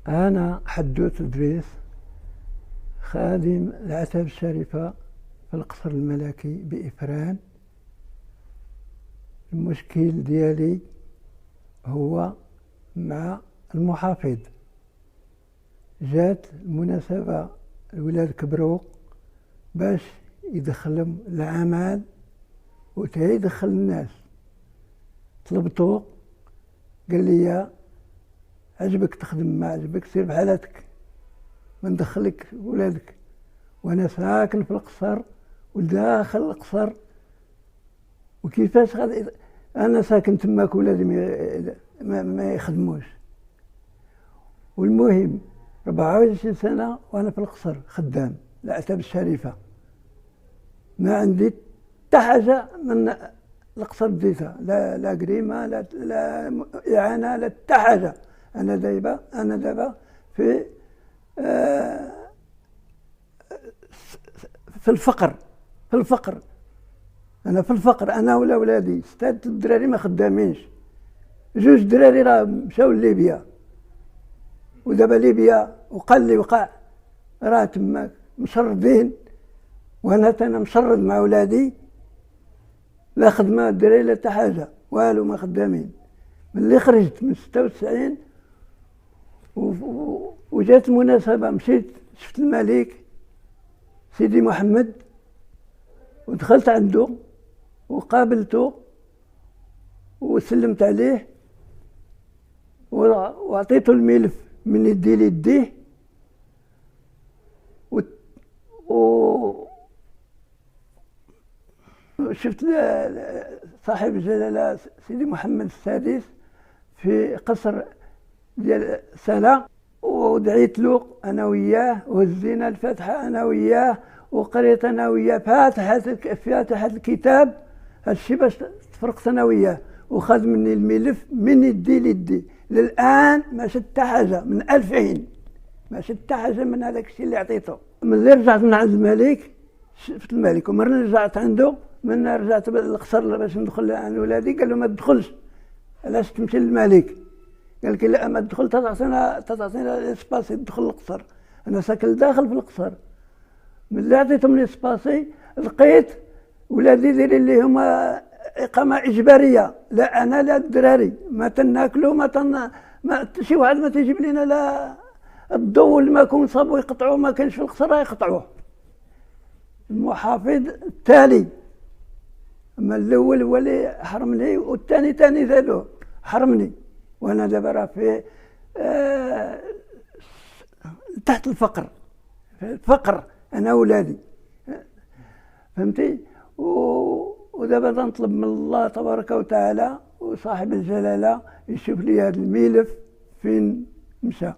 أنا حدوث إدريس، خادم العتبة الشريفة في القصر الملكي بإفران. المشكل ديالي هو مع المحافظ. جات المناسبة الولاد كبروا باش يدخلهم العمل ويدخل الناس. طلبتو قال لي عجبك تخدم، ما عجبك سير بحالتك، ما ندخلك ولادك. وانا ساكن في القصر وداخل القصر، وكيفاش غادي انا ساكن تماك ولادي ما يخدموش. والمهم 24 سنة وانا في القصر خدام العتبة الشريفة، ما عندي حتى حاجة من القصر بديتها، لا قريمة لا إعانة لا حتى حاجة. أنا دابا في الفقر. أنا في الفقر، أنا ولا ولادي 6 الدراري ما خدامينش. 2 دراري راه مشاو لليبيا، ودابا ليبيا وقال لي وقع راه تماك مشردين، وانا مشرد مع ولادي، لا خدمة الدراري لا حتى حاجة، والو ما خدامين. ملي خرجت من 96 وجات المناسبة، مشيت شفت الملك سيدي محمد، ودخلت عنده وقابلته وسلمت عليه وعطيته الملف من يدي ليديه، شفت صاحب الجلالة سيدي محمد السادس في قصر ديال سنة، ودعيت له أنا وياه، وهزينا الفاتحة أنا وياه، وقريت أنا وياه فاتحة الكتاب. هادشي باش تفرقت أنا وياه، وخذ مني الملف من يدي ليدي. للآن ما شفت حتى حاجة من 2000، ما شفت حتى حاجة من هذاك الشيء اللي عطيته. ملي رجعت من عند الملك شفت الملك، ومرة رجعت عنده، من رجعت للقصر باش ندخل عند ولادي قال له ما تدخلش، علاش تمشي للملك؟ قال لك لا ما تدخل، تعطينا الاسباسي تدخل القصر. انا ساكن داخل في القصر. ملي عطيتهم الاسباسي لقيت ولادي دايرين لي هما اقامه اجباريه، لا انا لا الدراري ما تناكلوا ما شي واحد ما تيجيب لنا لا الضوء اللي ما كون صابوا يقطعوه، ما كانش في القصر يقطعوه. المحافظ التالي، اما الاول هو اللي حرمني، والثاني ثاني زادوه حرمني، وانا دابا راه في تحت الفقر، في الفقر انا ولادي، فهمتي؟ ودابا نطلب من الله تبارك وتعالى وصاحب الجلاله يشوف لي هذا الملف فين مشى.